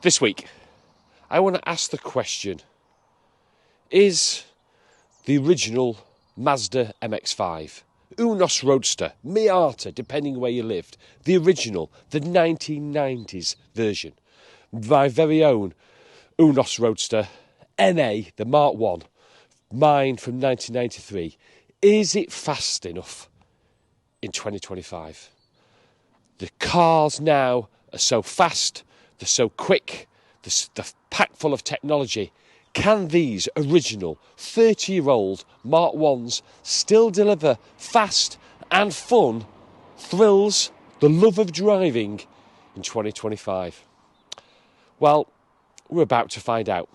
This week, I want to ask the question, is the original Mazda MX5, Unos Roadster, Miata, depending where you lived, the original, the 1990s version, my very own Unos Roadster, NA, the Mark 1, mine from 1993, is it fast enough in 2025? The cars now are so fast, they're so quick, they're packed full of technology. Can these original 30-year-old Mark 1s still deliver fast and fun thrills, the love of driving in 2025? Well, we're about to find out.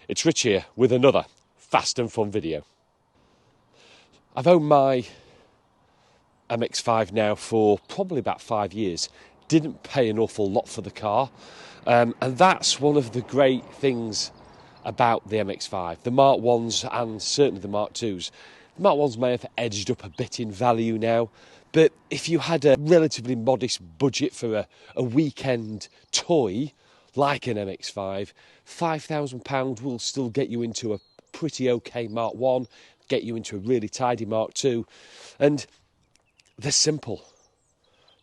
It's Rich here with another fast and fun video. I've owned my MX5 now for probably about 5 years. Didn't pay an awful lot for the car, and that's one of the great things about the MX5. The Mark 1s and certainly the Mark 2s. The Mark 1s may have edged up a bit in value now, but if you had a relatively modest budget for a weekend toy like an MX5, £5,000 will still get you into a pretty okay Mark 1, get you into a really tidy Mark 2, and they're simple,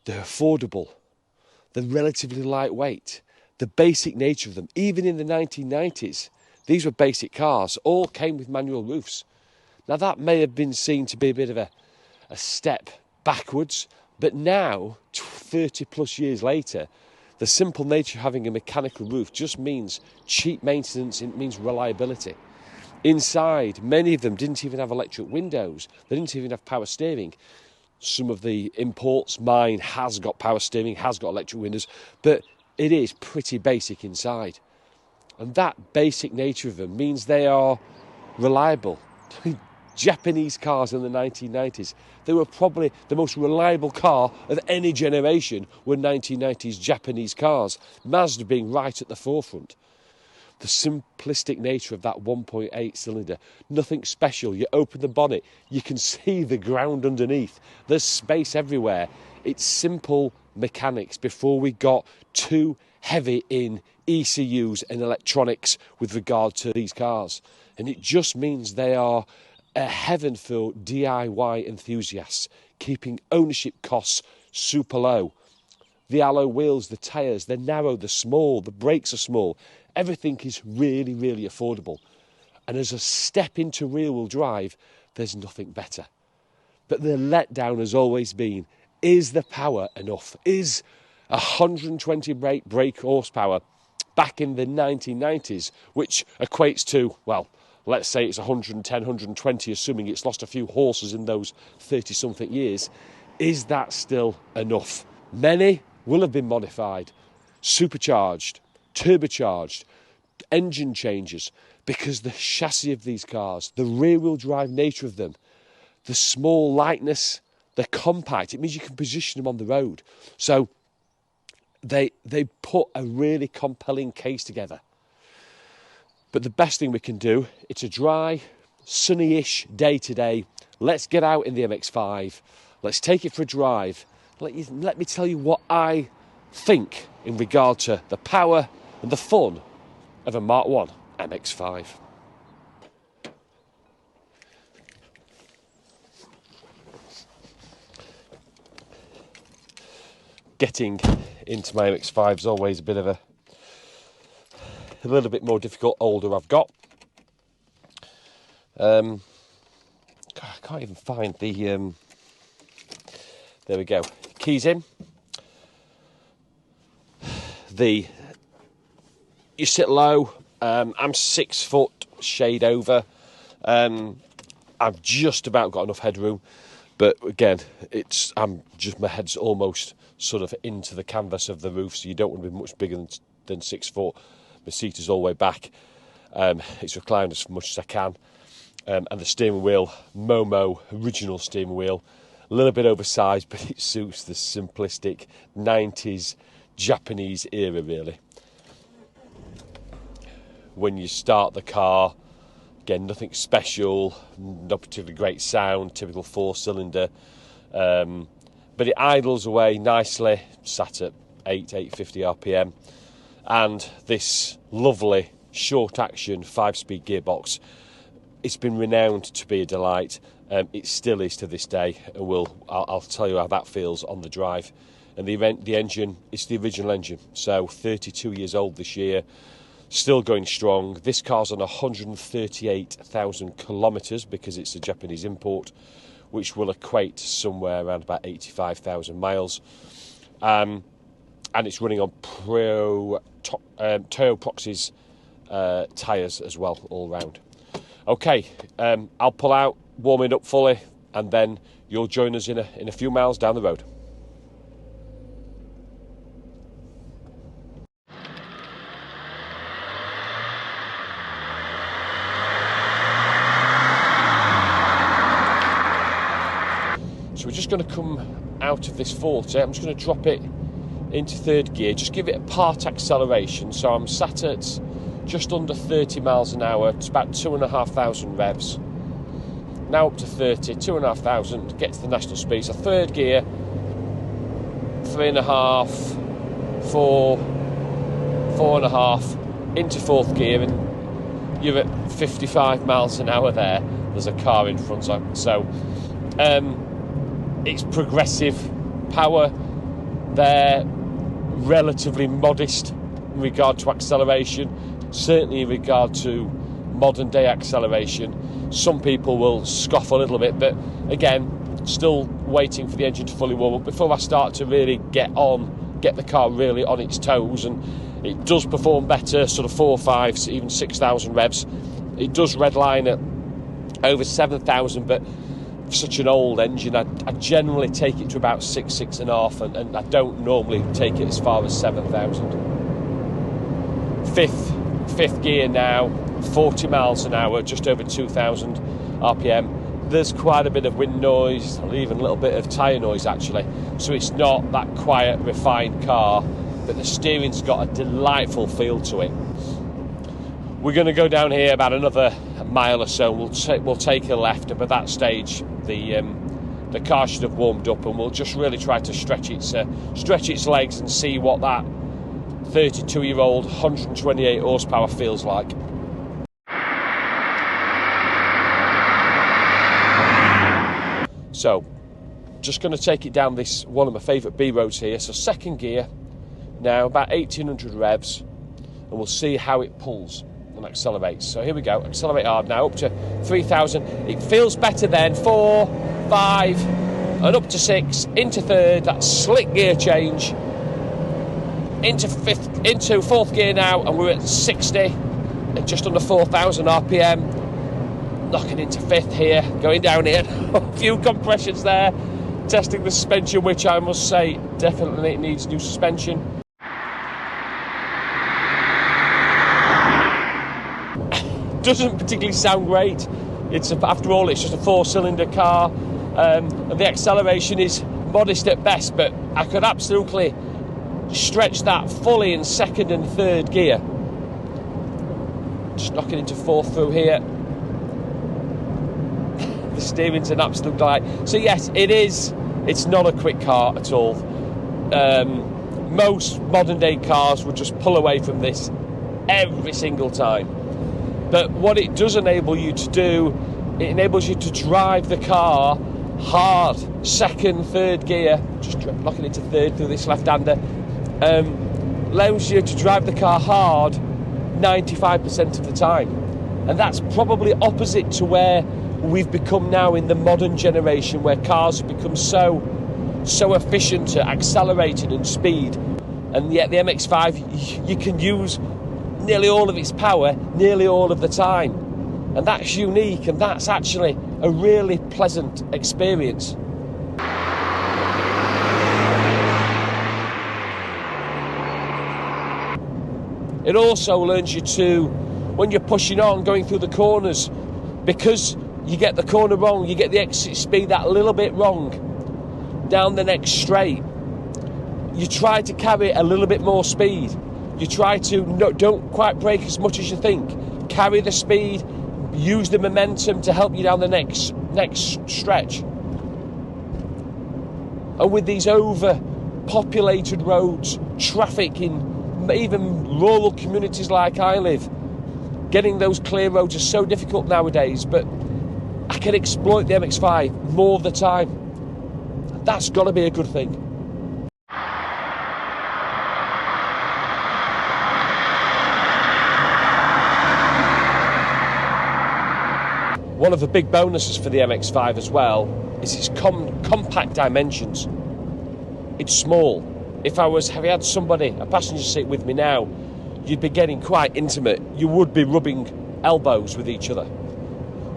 they're affordable, they're relatively lightweight. The basic nature of them, even in the 1990s, these were basic cars, all came with manual roofs. Now that may have been seen to be a bit of a step backwards, but now, 30 plus years later, the simple nature of having a mechanical roof just means cheap maintenance, it means reliability. Inside, many of them didn't even have electric windows, they didn't even have power steering. Some of the imports, mine has got power steering, has got electric windows, but it is pretty basic inside. And that basic nature of them means they are reliable. Japanese cars in the 1990s, they were probably the most reliable car of any generation were 1990s Japanese cars, Mazda being right at the forefront. The simplistic nature of that 1.8 cylinder, nothing special. You open the bonnet, you can see the ground underneath. There's space everywhere. It's simple mechanics before we got too heavy in ECUs and electronics with regard to these cars. And it just means they are a heaven for DIY enthusiasts, keeping ownership costs super low. The alloy wheels, the tyres, they're narrow, they're small, the brakes are small. Everything is really, really affordable. And as a step into rear-wheel drive, there's nothing better. But the letdown has always been, is the power enough? Is 120 brake horsepower back in the 1990s, which equates to, well, let's say it's 110, 120, assuming it's lost a few horses in those 30-something years, is that still enough? Many will have been modified, supercharged, turbocharged, engine changes, because the chassis of these cars, the rear-wheel drive nature of them, the small lightness, they're compact. It means you can position them on the road. So they put a really compelling case together. But the best thing we can do, it's a dry, sunny-ish day today. Let's get out in the MX5. Let's take it for a drive. Let me tell you what I think in regard to the power and the fun of a Mark 1 MX5. Getting into my MX5 is always a bit of a little bit more difficult older I've got. I can't even find the there we go, keys in. You sit low. I'm 6 foot shade over. I've just about got enough headroom, but again, my head's almost sort of into the canvas of the roof, so you don't want to be much bigger than 6 foot. My seat is all the way back. It's reclined as much as I can, and the steering wheel, Momo original steering wheel, a little bit oversized, but it suits the simplistic 90s Japanese era really. When you start the car, again, nothing special, not particularly great sound, typical 4-cylinder, but it idles away nicely, sat at 850 RPM, and this lovely short action 5-speed gearbox. It's been renowned to be a delight. It still is to this day, and I'll tell you how that feels on the drive. And the engine, it's the original engine, so 32 years old this year, still going strong. This car's on 138,000 kilometres because it's a Japanese import, which will equate to somewhere around about 85,000 miles. And it's running on Toyo Proxy's tyres as well, all round. Okay, I'll pull out, warm it up fully, and then you'll join us in a few miles down the road. So we're just going to come out of this 40. I'm just going to drop it into third gear, just give it a part acceleration. So I'm sat at just under 30 miles an hour. It's about 2,500 revs. Now up to 30, 2,500, get to the national speed. So third gear, 3.5, 4, 4.5, into fourth gear, and you're at 55 miles an hour there. There's a car in front, so it's progressive power. They're relatively modest in regard to acceleration, certainly in regard to modern day acceleration. Some people will scoff a little bit, but again, still waiting for the engine to fully warm up before I start to really get the car really on its toes. And it does perform better, sort of 4, 5, even 6,000 revs. It does redline at over 7,000, but for such an old engine, I generally take it to about 6.5, and I don't normally take it as far as 7,000. Fifth gear now, 40 miles an hour, just over 2,000 RPM. There's quite a bit of wind noise, or even a little bit of tyre noise actually, so it's not that quiet, refined car, but the steering's got a delightful feel to it. We're going to go down here about another mile or so. We'll take a left, and by that stage the car should have warmed up, and we'll just really try to stretch its legs and see what that 32-year-old 128 horsepower feels like. So, just going to take it down this one of my favourite B roads here. So second gear now, about 1,800 revs, and we'll see how it pulls and accelerates. So here we go, accelerate hard now, up to 3,000. It feels better then, 4, 5, and up to 6, into third, that slick gear change, into fourth gear now, and we're at 60, at just under 4,000 RPM, knocking into fifth here, going down here, a few compressions there, testing the suspension, which I must say definitely needs new suspension. Doesn't particularly sound great. After all, it's just a 4-cylinder car, and the acceleration is modest at best, but I could absolutely stretch that fully in second and third gear. Just knocking into fourth through here. The steering's an absolute delight. So yes, it's not a quick car at all. Most modern day cars would just pull away from this every single time. But what it does enable you to do, it enables you to drive the car hard, second, third gear, just knocking into third through this left-hander, allows you to drive the car hard 95% of the time. And that's probably opposite to where we've become now in the modern generation, where cars have become so efficient at accelerating and speed. And yet the MX5, you can use nearly all of its power nearly all of the time, and that's unique, and that's actually a really pleasant experience. It also learns you to, when you're pushing on, going through the corners, because you get the corner wrong, you get the exit speed that little bit wrong down the next straight, you try to carry a little bit more speed. You try to, don't quite brake as much as you think. Carry the speed, use the momentum to help you down the next stretch. And with these overpopulated roads, traffic in even rural communities like I live, getting those clear roads are so difficult nowadays, but I can exploit the MX5 more of the time. That's got to be a good thing. One of the big bonuses for the MX5 as well is its compact dimensions. It's small. If I had somebody, a passenger seat with me now, you'd be getting quite intimate. You would be rubbing elbows with each other.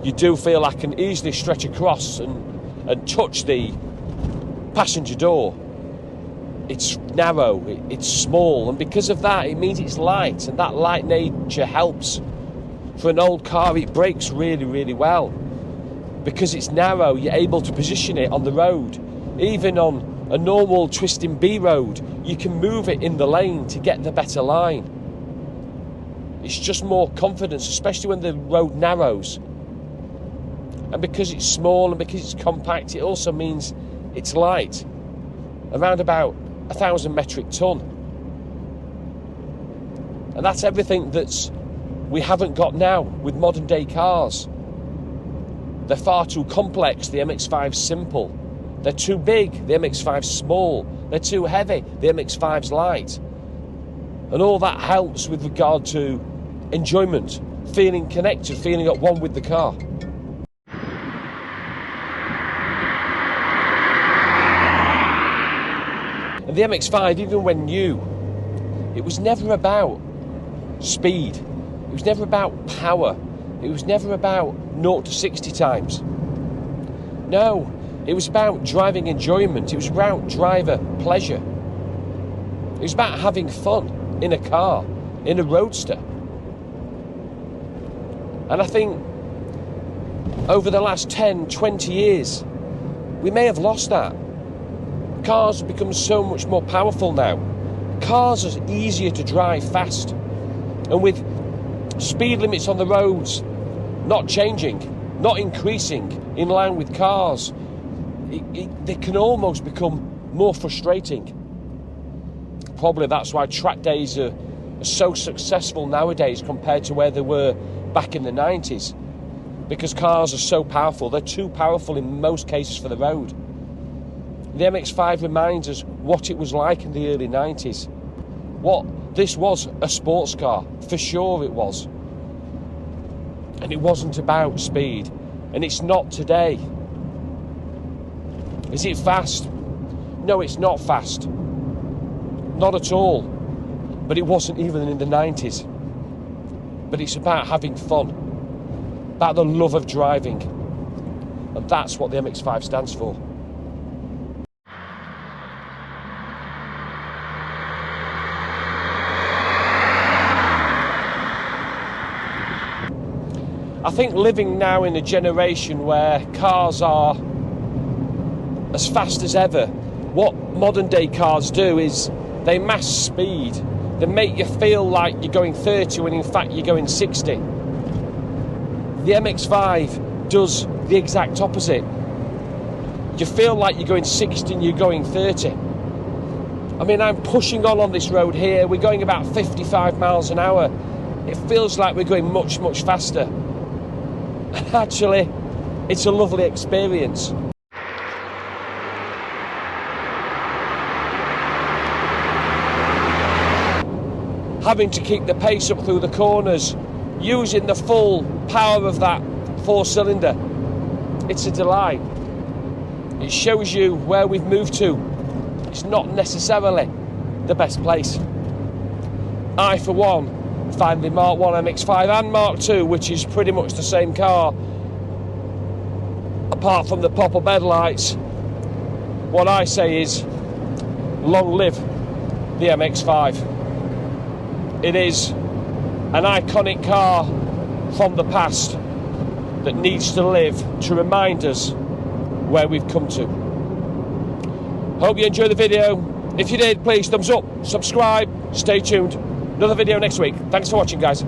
You do feel I can easily stretch across and touch the passenger door. It's narrow, it's small, and because of that, it means it's light, and that light nature helps. For an old car, it brakes really, really well. Because it's narrow, you're able to position it on the road. Even on a normal twisting B road, you can move it in the lane to get the better line. It's just more confidence, especially when the road narrows. And because it's small and because it's compact, it also means it's light. Around about 1,000 metric ton. And that's everything we haven't got now with modern day cars. They're far too complex, the MX-5's simple. They're too big, the MX-5's small. They're too heavy, the MX-5's light. And all that helps with regard to enjoyment, feeling connected, feeling at one with the car. And the MX-5, even when new, it was never about speed. It was never about power. It was never about 0 to 60 times. No, it was about driving enjoyment. It was about driver pleasure. It was about having fun in a car, in a roadster. And I think over the last 10, 20 years, we may have lost that. Cars have become so much more powerful now. Cars are easier to drive fast. And with speed limits on the roads not changing, not increasing in line with cars, they can almost become more frustrating. Probably that's why track days are so successful nowadays compared to where they were back in the 90s. Because cars are so powerful, they're too powerful in most cases for the road. The MX-5 reminds us what it was like in the early 90s. This was a sports car, for sure it was. And it wasn't about speed, and it's not today. Is it fast? No, it's not fast. Not at all. But it wasn't even in the 90s. But it's about having fun, about the love of driving. And that's what the MX-5 stands for. I think living now in a generation where cars are as fast as ever, what modern day cars do is they mass speed. They make you feel like you're going 30 when in fact you're going 60. The MX-5 does the exact opposite. You feel like you're going 60 and you're going 30. I mean, I'm pushing on this road here. We're going about 55 miles an hour. It feels like we're going much, much faster. Actually, it's a lovely experience. Having to keep the pace up through the corners, using the full power of that 4-cylinder, it's a delight. It shows you where we've moved to. It's not necessarily the best place. I, for one, find the Mark 1 MX5 and Mark 2, which is pretty much the same car, apart from the pop-up headlights, what I say is, long live the MX5. It is an iconic car from the past that needs to live to remind us where we've come to. Hope you enjoyed the video. If you did, please thumbs up, subscribe, stay tuned. Another video next week. Thanks for watching, guys.